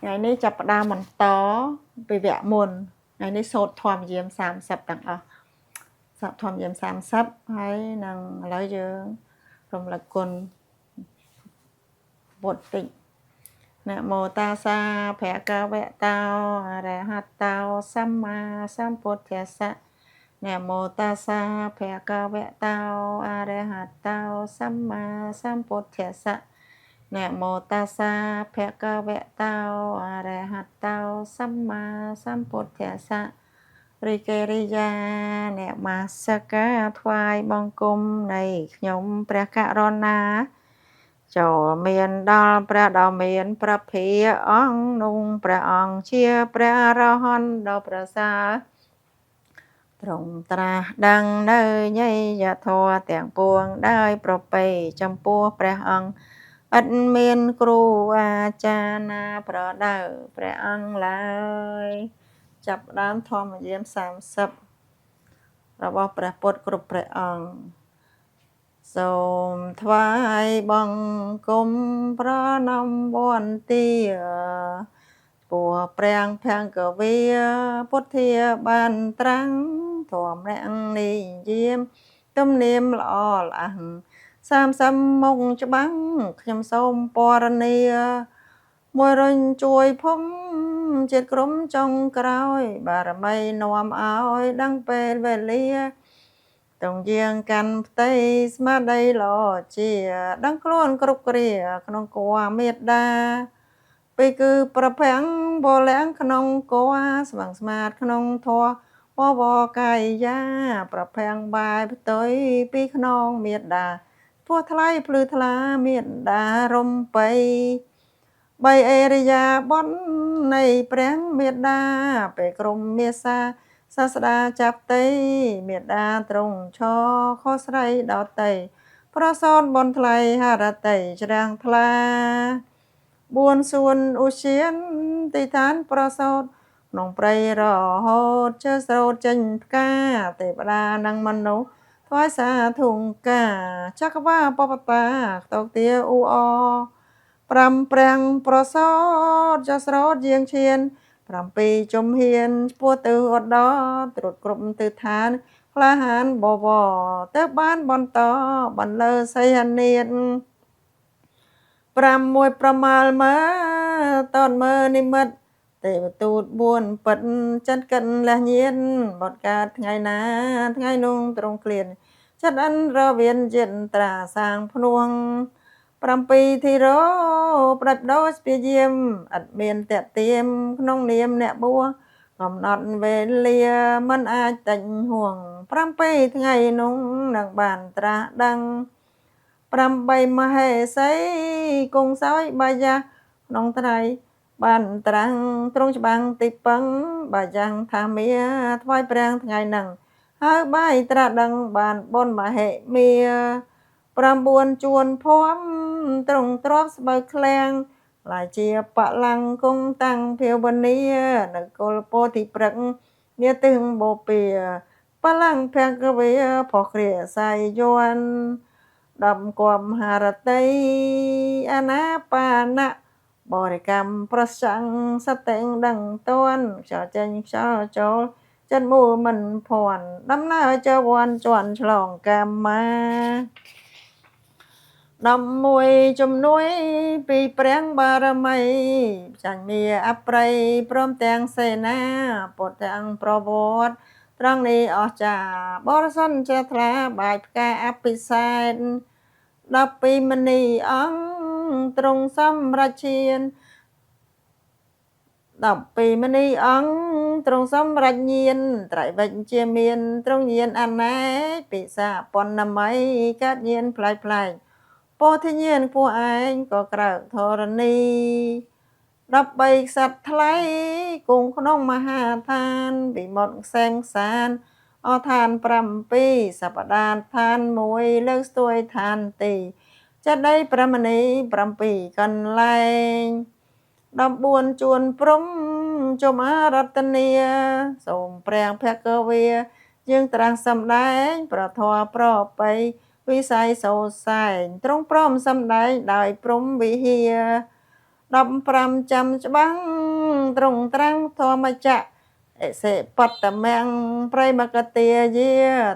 ngày nay chập đam mình to về vẽ muôn ngày nay sốt thòm diêm sám sập đằng sập thòm diêm sám sập hay năng lấy dương rồng là quân bột tịnh nè mô ta sa phẹ ca vẹ tao rè hạt tao samma samputtassa nè mô ta sa phẹ ca vẹ tao rè hạt tao samma samputtassa nè mô ta sa phẹ ca vẹ tao rè hạt tao samma samputtassaរីកេរីយ៉ាអ្នកមាសកាថ្វាយបង្គំនៃខ្ញុំព្រះករុណាចូលមានដល់ព្រះដ៏មានព្រះភិអង្គនោះព្រះអង្គជាព្រះអរហន្តដ៏ប្រសើរទ្រង់ត្រាស់ដឹងនៅញយធម៌ទាំងពួងដោយប្រពៃចំពោះព្រះអង្គឥតមានគ្រូអាចារ្យណាប្រដៅព្រះអង្គឡើយចាប់ផ្ដើមធម្មយាម30របស់ព្រះពុទ្ធគ្រប់ព្រះអង្គសូមថ្វាយបង្គំប្រណម្យវន្ទាពោះព្រះភង្គវាពុទ្ធាបានត្រាំងធម្មអ្នកនិយាមទំនៀមល្អល្អះ30មុខច្បាំងខ្ញុំសូមពរនាមួយរុញជួយភូមិជាតិក្រុមចុងក្រោយបារមីនាំឲ្យដឹងពេលវេលាតុងយាងកាន់ផ្ទៃស្មារតីល្អជាដឹងខ្លួនគ្រប់គ្រាក្នុងគួមេត្តាពេលគឺប្រភាំងបលាំងក្នុងគួស្មាំងស្មាតក្នុងធម៌បវកាយយាប្រភាំងបែបផ្ទុយពីខ្នងមេត្តាពោះថ្លៃភ្លឺថ្លាមេត្តារំពៃបីអេរិយាបថនៃព្រះមេត្តាពេលក្រុមមេសាសាស្តាចាប់តីមេត្តាទ្រង់ឈរខុសស្រីដតីប្រសោតបនថ្លៃហរតីច្រាំងថ្លា4សួនឧសៀនទីឋានប្រសោតក្នុងព្រៃរហូតជើស្រោតចេញផ្កាទេវតានិងមនុស្សថ្វាយសាធុងកាចក្រវាលបបតាតោកទាអ៊ូអ5ប្រាំងប្រសោតចស្រោតយាងឈាន7ជំហានឆ្ពោះទៅឧត្តរត្រួតគ្រប់ទិដ្ឋានក្លាហានបវរទៅបានបន្តបន្លឺសីហនាត6ប្រមាលមើតនមើនិមិត្តទេវទូត4ពិតចិត្តកិនលះញៀនបតកើតថ្ងៃណាថ្ងៃនោះទ្រង់ក្លៀនចិត្តអិនរវៀនចិត្តត្រាសាងភ្នួង7ធីរោផ្ដាច់ដោស្ពាយាមឥតមានតេទៀមក្នុងនាមអ្នកបួសកំណត់វេលាមិនអាចតែញហួង7ថ្ងៃនោះនឹងបានត្រាស់ដឹង8មហេសីគង់សោយបាយាក្នុងថ្ងៃបានត្រាំងទ្រង់ច្បាំងទីពឹងបាយ៉ាងថាមាថ្វាយព្រះថ្ងៃនឹងហើយបាយត្រាស់ដឹងបានបុណ្យមហិមា9ជួនភ័មទ្រង់ទ្របស្បូវឃ្លាំងឡាយជាបលាំងគង់តាំងភាវនានៅគលពោធិព្រឹកនាទឹងបូពាបលាំងភង្គវាផុសគ្រាស័យយន់10គមហារតីអនាបាណៈបរិកម្មប្រចាំងសតិងដឹងតួនខ្យល់ចេញខ្យល់ចូលចិត្តមូលមិនភ័ណ្ឌដំណើរចវ័នជន់ឆ្លងកម្មា11ជំនួយពីព្រះបារមីចាញ់មាអប្រៃព្រមទាំងសេនាពុទ្ធទាំងប្រវត្តិត្រង់នេះអស្ចារ្យបរិសុទ្ធជ្រះថ្លាបាយផ្កាអភិសេក12មនីអង្គទ្រង់សម្រេចឈាន12មនីអង្គទ្រង់សម្រេចញាណត្រៃវិជ្ជាមានទ្រង់ញាណអនេកពិសាពន្ធមីកើតញាណផ្លែកផ្លែកពោធិញ្ញាណពួកឯងក៏ក្រើកធរណី13ក្សត្រថ្លៃគង់ក្នុងមហាឋានវិមុតខ្សែមខ្សានអឋាន7សព្ទានឋាន1លើកស្ទួយឋានទីចេតិយប្រមនី7កន្លែង14ជួនព្រំជុំអរតនីសូមព្រះភគវាយើងត្រាស់សម្ដែងប្រធមប្របីវិស័យសោសែងទ្រង់ព្រមសម្ដែងដោយព្រំវិហារ 15ចាំច្បាំងត្រង់ត្រាំងធម្មចក្រអិសិបតមំព្រៃមកទាយា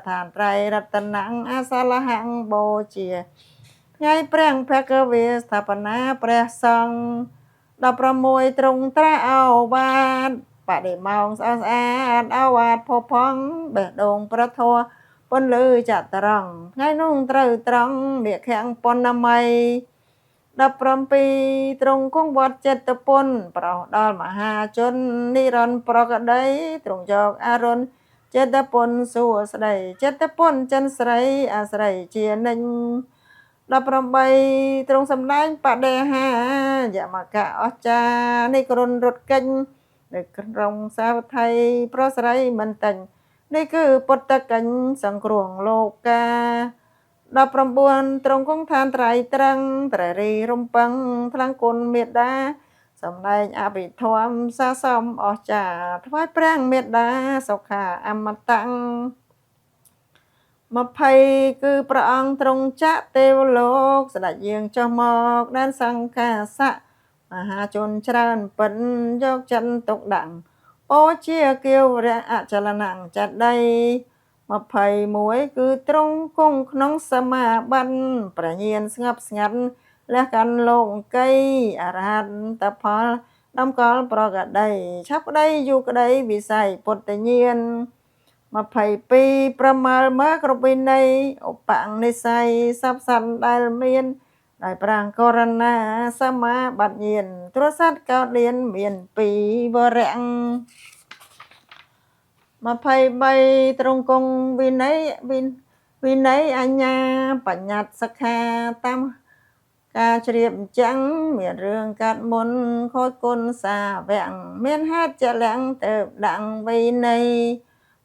ឋានត្រៃរតនំអសលហੰបូជាថ្ងៃព្រះភគវាស្ថាបនាព្រះសង្ឃ16ត្រង់ត្រាឱវាទបដិម៉ោងស្អាតឱវាទផុសផង់បេះដូងប្រធัวពន្លឺចត្រង្គថ្ងៃនោះត្រូវត្រង់មាឃាំងពណ៌មី17ត្រង់គង់វត្តចិត្តពុនប្រោសដល់មហាជននិរន្តរ៍ប្រកដីត្រង់យកអរុណចិត្តពុនសួស្ដីចិត្តពុនចិនស្រីអាស្រ័យជានិញ18ត្រង់សម្ដែងបដិហាយមកៈអស្ចារ្យនេះក្រុនរត់កិញនៅក្រុងសាវត្ថីប្រស្រីមិនតាញ់នេះគឺពុទ្ធកិញ្ញសង្គ្រោះលោកា19ត្រង់គង់ឋានត្រៃត្រឹងត្ររីរំពឹងថ្លឹងគុណមេត្តាសម្ដែងអភិធម្មសាសមអស្ចារ្យថ្វាយព្រះមេត្តាសុខាអមតੰ20គឺព្រះអង្គទ្រង់ចាក់ទេវលោកស្ដេចយាងចុះមកដែនសង្ខាសៈមហាជនច្រើនពិនយកចិនទុកដាក់អូជាគាវរៈអចលនៈចដី21គឺទ្រង់គង់ក្នុងសមាបត្តិប្រញាណស្ងប់ស្ងាត់លះកាន់លោកីអរហន្តផលដំកល់ប្រកដីឆាប់ក្ដីយូក្ដីវិស័យពុទ្ធញាណ22ប្រមើលមើលគ្រប់វិន័យឧបនិស្ស័យសព្វសត្វដែលមានដោយប្រាំងករណាសមាបត្តិញាណទ្រសត្វកោតលៀនមាន2វរៈ23ត្រង់គង់វិន័យអញ្ញាបញ្ញត្តិសិក្ខាតាមការជ្រាបចាំងមានរឿងកាត់មុនខូចគុណសាវៈមានហេតុជាលាំងទៅដាក់វិន័យ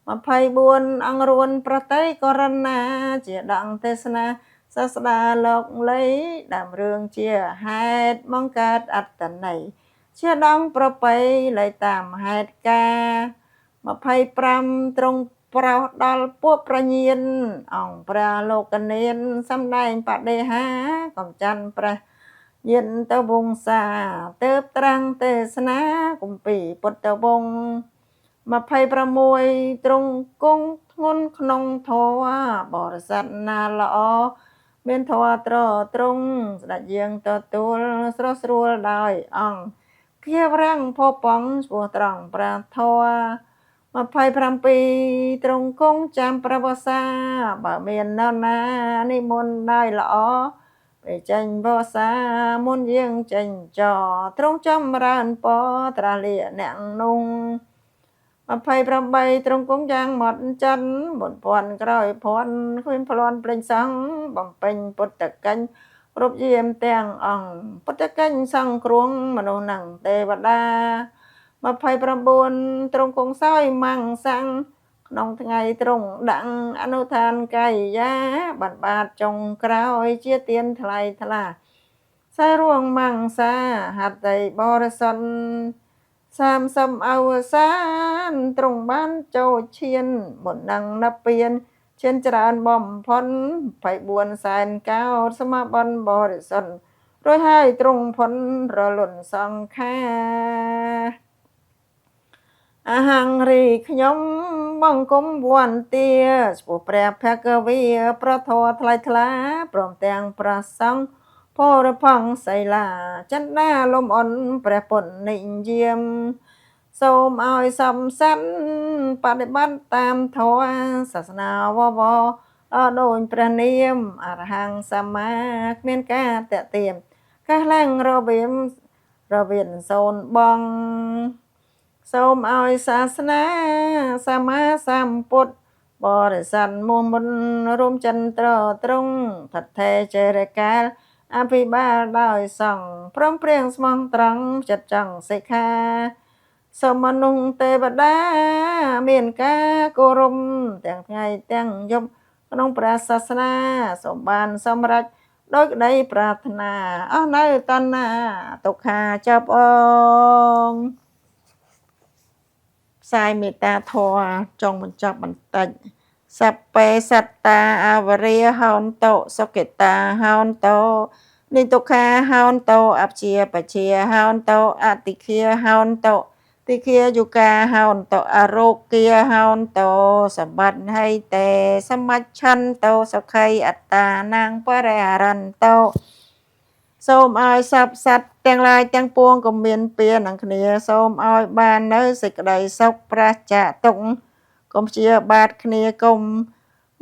24អង្គរួនប្រតិករណាជាដងទេសនាសាស្តាលោកលីដើមរឿងជាហេតុមកកើតអត្តន័យជាដងប្រពៃលៃតាមហេតុការ25ត្រង់ប្រោសដល់ពួកប្រញាណអង្គព្រះលោកនានសម្ដែងបដិហាកំច័ន្ទព្រះញាណទៅវង្សាទៅត្រាំងទេសនាគម្ពីរពុទ្ធវង្ស26ត្រង់គង់ធ្ងន់ក្នុងធម៌បរិស័ទណាល្អមានធម៌ត្រង់ស្ដេចយាងទទួលស្រស់ស្រួលដោយអង្គគៀវរាំងផប៉ង់ស្ពោះត្រង់ប្រាធម៌27ត្រង់គង់ចាំព្រះវស្សាបើមាននរណានិមន្តដោយល្អពេលចេញវស្សាមុនយាងចេញចត្រង់ចម្រើនពរត្រាលាអ្នកនោះ28ត្រង់គង់យ៉ាងម៉ត់ចិនមុនភ័ណ្ឌក្រោយភ័ណ្ឌគ្មានប្លន់ព្រេងសង្ឃបំពេញពុទ្ធកិញ្ញគ្រប់យាមទាំងអង្គពុទ្ធកិញ្ញសង្គ្រោះមនុស្សនិងទេវតា29ត្រង់គង់សោយមង្សੰក្នុងថ្ងៃត្រង់ដាក់អនុឋានកាយាបណ្បាទចុងក្រោយជាទានថ្លៃថ្លាសារួងមង្សាហត្ថីបរិសុទ្ធ30អវសានទ្រង់បានចូលឈានមុននឹងនិព្វានឈានច្រើនបំផុត24សែនកោដសមាបត្តិបរិសុទ្ធរួចហើយទ្រង់ផុនរលត់សង្ខារអហង្រីខ្ញុំបង្គំវន្ទាស្ពោះព្រះភគវីប្រធរថ្លៃថ្លាព្រមទាំងព្រះសង្ឃពរផង្សីលាចិន្តាលំអន់ព្រះពុទ្ធនិយមសូមឲ្យសំសិនបដិបត្តិតាមធម៌សាសនាវវដូចព្រះនាមអរហង្គសម្មាគ្មានការតេទៀមកាសឡើងរវាងសូនបងសូមឲ្យសាសនាសម្មាសម្ពុទ្ធបរិស័ទមុនរួមចិនត្រង់ថថេចេរកាលអភិបាលដោយសង្ឃព្រមព្រៀងស្មោះត្រង់ចិត្តចង់សិក្ខាសូមមនុស្សទេវតាមានការគោរពទាំងថ្ងៃទាំងយប់ក្នុងព្រះសាសនាសូមបានសម្រេចដោយក្តីប្រាថ្នាអស់នៅតណ្ហាទុក្ខាចាប់អងផ្សាយមេត្តាធម៌ចង់បញ្ចប់បន្តិចសព្ពេសត្តាអវរិយហោនតុសុគិតាហោនតុ និទុក្ខាហោនតោអព្យាបជាហោនតោអតិគាហោនតោតិគាយុកាហោនតោអរោគាហោនតោសម្បត្តិហៃតេសមច្ឆន្ទោសុខៃអត្តានាងបរិហរន្តោសូមឲ្យសពសត្វទាំងឡាយទាំងពួងក៏មានពៀនឹងគ្នាសូមឲ្យបាននៅសេចក្តីសុខប្រះចាកទុក្ខកុំព្យាបាទគ្នាកុំ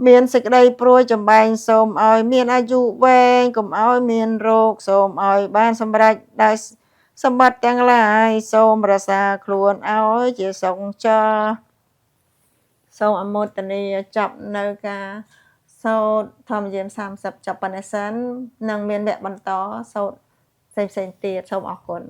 មានសេចក្តីព្រួយចំបែងសូមឲ្យមានអាយុវែងកុំឲ្យមានរោគសូមឲ្យបានសម្រេចដោយសម្បត្តិទាំងឡាយសូមរក្សាខ្លួនឲ្យជាសុខចរសូមអមោទនីចប់នៅការសូត្រធម្មយាន30ចប់ប៉ុណ្ណេះសិននឹងមានវគ្គបន្តសូត្រផ្សេងៗទៀតសូមអរគុណ